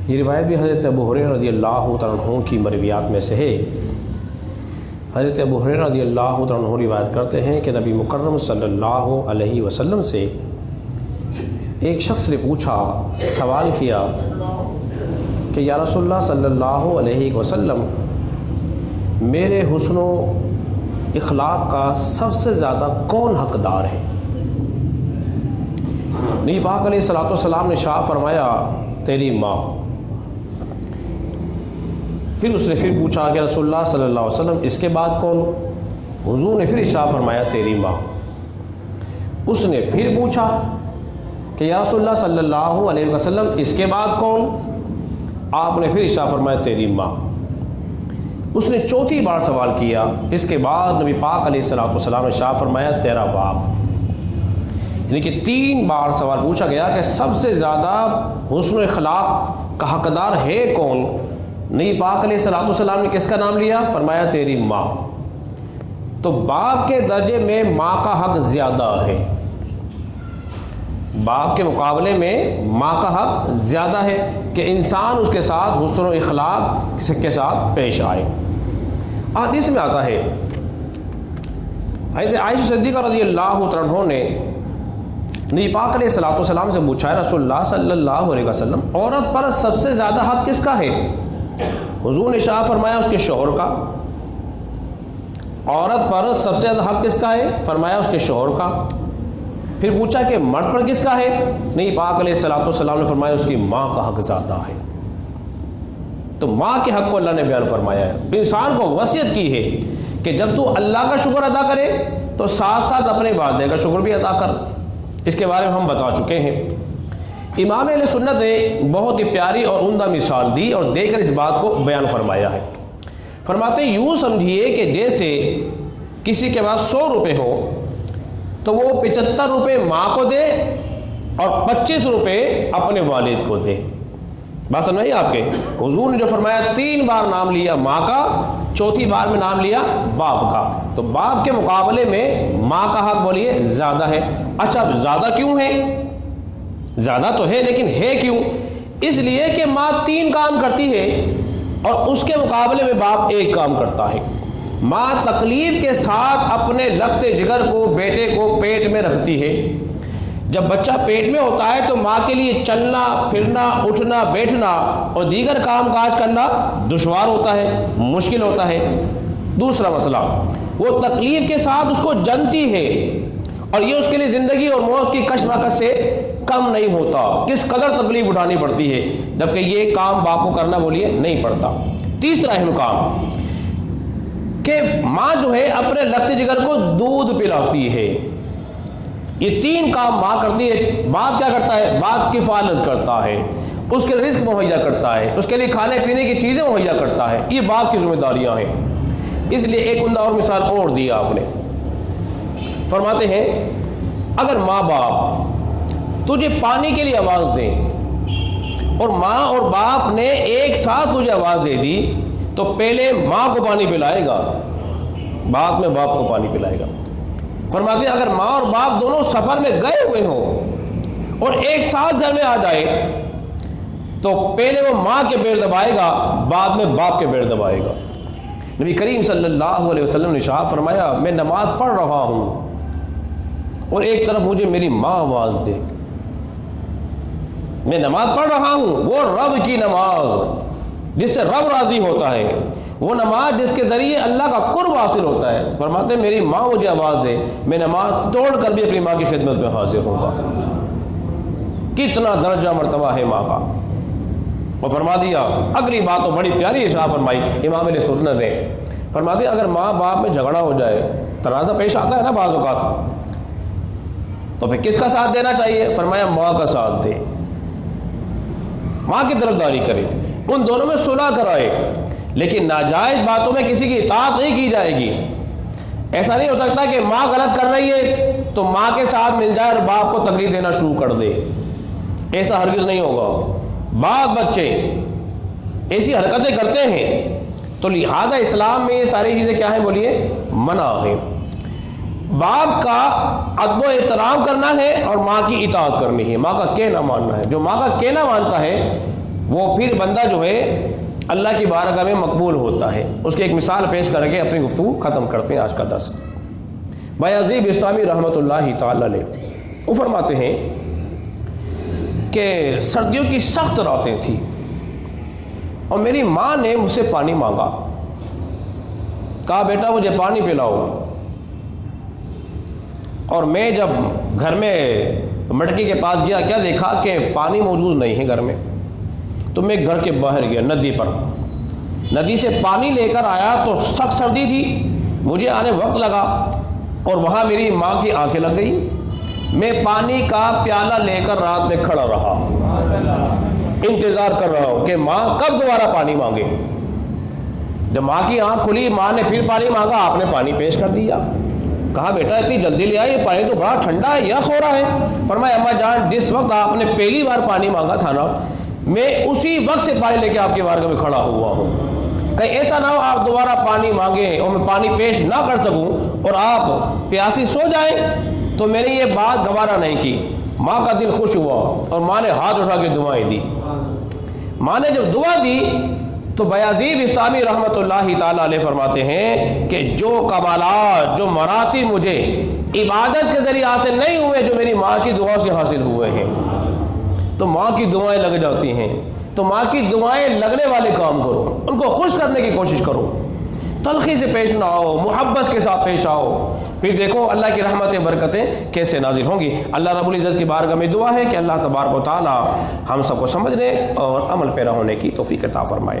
یہ روایت بھی حضرت ابو ہریرہ رضی اللہ تعالیٰ عنہ کی مرویات میں سے ہے۔ حضرت ابو ہریرہ رضی اللہ تعالیٰ عنہ روایت کرتے ہیں کہ نبی مکرم صلی اللہ علیہ وسلم سے ایک شخص نے پوچھا، سوال کیا کہ یا رسول اللہ صلی اللہ علیہ وسلم، میرے حسن و اخلاق کا سب سے زیادہ کون حقدار ہے؟ نبی پاک علیہ الصلوۃ والسلام نے ارشاد فرمایا، تیری ماں۔ پھر اس نے پھر پوچھا کہ رسول اللہ صلی اللہ علیہ وسلم اس کے بعد کون؟ حضور نے پھر ارشاد فرمایا، تیری ماں۔ اس نے پھر پوچھا کہ یا رسول اللہ صلی اللہ علیہ وسلم اس کے بعد کون؟ آپ نے پھر ارشاد فرمایا، تیری ماں۔ اس نے چوتھی بار سوال کیا، اس کے بعد نبی پاک علیہ الصلوۃ والسلام نے ارشاد فرمایا، تیرا باپ۔ یعنی کہ 3 بار سوال پوچھا گیا کہ سب سے زیادہ حسن و اخلاق کا حقدار ہے کون؟ نبی پاک علیہ الصلوۃ والسلام نے کس کا نام لیا؟ فرمایا، تیری ماں۔ تو باپ کے درجے میں ماں کا حق زیادہ ہے، باپ کے مقابلے میں ماں کا حق زیادہ ہے کہ انسان اس کے ساتھ حسن و اخلاق کے ساتھ پیش آئے۔ حدیث میں آتا ہے، حضرت عائشہ صدیقہ رضی اللہ عنہا نے نبی پاک علیہ الصلوۃ والسلام سے پوچھا، رسول اللہ صلی اللہ علیہ وسلم، عورت پر سب سے زیادہ حق کس کا ہے؟ حضور نے ارشاد فرمایا، اس کے شوہر کا۔ عورت پر سب سے زیادہ حق کس کا ہے؟ فرمایا، اس کے شوہر کا۔ پھر پوچھا کہ مرد پر کس کا ہے؟ نبی پاک علیہ الصلوۃ والسلام نے فرمایا، اس کی ماں کا حق زیادہ ہے۔ تو ماں کے حق کو اللہ نے بیان فرمایا ہے۔ انسان کو وصیت کی ہے کہ جب تو اللہ کا شکر ادا کرے تو ساتھ ساتھ اپنے والدین کا شکر بھی ادا کر۔ اس کے بارے میں ہم بتا چکے ہیں۔ امام اہل سنت نے بہت ہی پیاری اور عمدہ مثال دی اور دے کر اس بات کو بیان فرمایا ہے۔ فرماتے ہیں، یوں سمجھیے کہ جیسے کسی کے پاس 100 روپے ہو تو وہ 75 روپے ماں کو دے اور 25 روپے اپنے والد کو دے۔ بات سمجھ آئی آپ کے؟ حضور نے جو فرمایا، 3 بار نام لیا ماں کا، چوتھی بار میں نام لیا باپ کا۔ تو باپ کے مقابلے میں ماں کا حق بولیے زیادہ ہے۔ اچھا، زیادہ کیوں ہے؟ زیادہ تو ہے، لیکن ہے کیوں؟ اس لیے کہ ماں 3 کام کرتی ہے اور اس کے مقابلے میں باپ 1 کام کرتا ہے۔ ماں تکلیف کے ساتھ اپنے لخت جگر کو، بیٹے کو پیٹ میں رکھتی ہے۔ جب بچہ پیٹ میں ہوتا ہے تو ماں کے لیے چلنا پھرنا، اٹھنا بیٹھنا اور دیگر کام کاج کرنا دشوار ہوتا ہے، مشکل ہوتا ہے۔ دوسرا مسئلہ، وہ تکلیف کے ساتھ اس کو جنتی ہے اور یہ اس کے لیے زندگی اور موت کی کشمکش سے کم نہیں ہوتا۔ کس قدر تکلیف اٹھانی پڑتی ہے، جبکہ یہ کام باپ کو کرنا بولیے نہیں پڑتا۔ تیسرا اہم کام کہ ماں جو ہے اپنے لخت جگر کو دودھ پلاتی ہے۔ یہ 3 کام ماں کرتی ہے۔ باپ کیا کرتا ہے؟ باپ کی حفاظت کرتا ہے، اس کے رزق مہیا کرتا ہے، اس کے لیے کھانے پینے کی چیزیں مہیا کرتا ہے۔ یہ باپ کی ذمہ داریاں ہیں۔ اس لیے ایک عمدہ اور مثال اور دی آپ نے۔ فرماتے ہیں، اگر ماں باپ تجھے پانی کے لیے آواز دیں اور ماں اور باپ نے ایک ساتھ تجھے آواز دے دی تو پہلے ماں کو پانی پلائے گا، بعد میں باپ کو پانی پلائے گا۔ فرماتے ہیں، اگر ماں اور باپ دونوں سفر میں گئے ہوئے ہوں اور ایک ساتھ گھر میں آ جائے تو پہلے وہ ماں کے پیر دبائے گا، بعد میں باپ کے پیر دبائے گا۔ نبی کریم صلی اللہ علیہ وسلم نے ارشاد فرمایا، میں نماز پڑھ رہا ہوں اور ایک طرف مجھے میری ماں آواز دے۔ میں نماز پڑھ رہا ہوں، وہ رب کی نماز جس سے رب راضی ہوتا ہے، وہ نماز جس کے ذریعے اللہ کا قرب حاصل ہوتا ہے۔ فرماتے ہیں، میری ماں مجھے آواز دے، میں نماز توڑ کر بھی اپنی ماں کی خدمت میں حاضر ہوں گا۔ کتنا درجہ مرتبہ ہے ماں کا۔ اور فرما دیا، اگلی بات تو بڑی پیاری ارشاد فرمائی امام اہل سنت نے۔ فرماتے ہیں، اگر ماں باپ میں جھگڑا ہو جائے، تنازع پیش آتا ہے نا بعض اوقات، تو پھر کس کا ساتھ دینا چاہیے؟ فرمایا، ماں کا ساتھ دے، ماں کی طرفداری کرے، ان دونوں میں صلح کرائے، لیکن ناجائز باتوں میں کسی کی اطاعت نہیں کی جائے گی۔ ایسا نہیں ہو سکتا کہ ماں غلط کر رہی ہے تو ماں کے ساتھ مل جائے اور باپ کو تقلید دینا شروع کر دے، ایسا ہرگز نہیں ہوگا۔ بعض بچے ایسی حرکتیں کرتے ہیں تو لہذا اسلام میں یہ ساری چیزیں کیا ہیں بولیے؟ منع ہیں۔ باپ کا ادب و احترام کرنا ہے اور ماں کی اطاعت کرنی ہے، ماں کا کہنا ماننا ہے۔ جو ماں کا کہنا مانتا ہے وہ پھر بندہ جو ہے اللہ کی بارگاہ میں مقبول ہوتا ہے۔ اس کی ایک مثال پیش کر کے اپنی گفتگو ختم کرتے ہیں آج کا درس۔ بایزید بستامی رحمۃ اللہ تعالی علیہ وہ فرماتے ہیں کہ سردیوں کی سخت راتیں تھیں اور میری ماں نے مجھ سے پانی مانگا، کہا بیٹا مجھے پانی پلاؤ، اور میں جب گھر میں مٹکی کے پاس گیا کیا دیکھا کہ پانی موجود نہیں ہے گھر میں، تو میں گھر کے باہر گیا ندی پر، ندی سے پانی لے کر آیا تو سخت سردی تھی، مجھے آنے وقت لگا اور وہاں میری ماں کی آنکھیں لگ گئی۔ میں پانی کا پیالہ لے کر رات میں کھڑا رہا، انتظار کر رہا ہوں کہ ماں کب دوبارہ پانی مانگے۔ جب ماں کی آنکھ کھلی، ماں نے پھر پانی مانگا، آپ نے پانی پیش کر دیا۔ کہا بیٹا اتنی جلدی لے آئے، یہ پانی تو بڑا ٹھنڈا ہے، یخ ہو رہا ہے۔ فرمایا اماں جان جس وقت آپ نے پہلی بار پانی مانگا تھا نا، میں اسی وقت سے پانی لے کے آپ کے بارگاہ میں کھڑا ہوا ہوں، کہیں ایسا نہ ہو آپ دوبارہ پانی مانگیں اور میں پانی پیش نہ کر سکوں اور آپ پیاسی سو جائیں، تو میں نے یہ بات گوارا نہیں کی۔ ماں کا دل خوش ہوا اور ماں نے ہاتھ اٹھا کے دعائیں دی۔ ماں نے جب دعا دی تو بایزید بستامی رحمۃ اللہ تعالی علیہ فرماتے ہیں کہ جو کمالات، جو مراتب مجھے عبادت کے ذریعے حاصل نہیں ہوئے، جو میری ماں کی دعا سے حاصل ہوئے ہیں۔ تو ماں کی دعائیں لگ جاتی ہیں، تو ماں کی دعائیں لگنے والے کام کرو، ان کو خوش کرنے کی کوشش کرو، تلخی سے پیش نہ آؤ، محبت کے ساتھ پیش آؤ، پھر دیکھو اللہ کی رحمتیں برکتیں کیسے نازل ہوں گی۔ اللہ رب العزت کی بارگاہ میں دعا ہے کہ اللہ تبارک و تعالی ہم سب کو سمجھنے اور عمل پیرا ہونے کی توفیق عطا فرمائے۔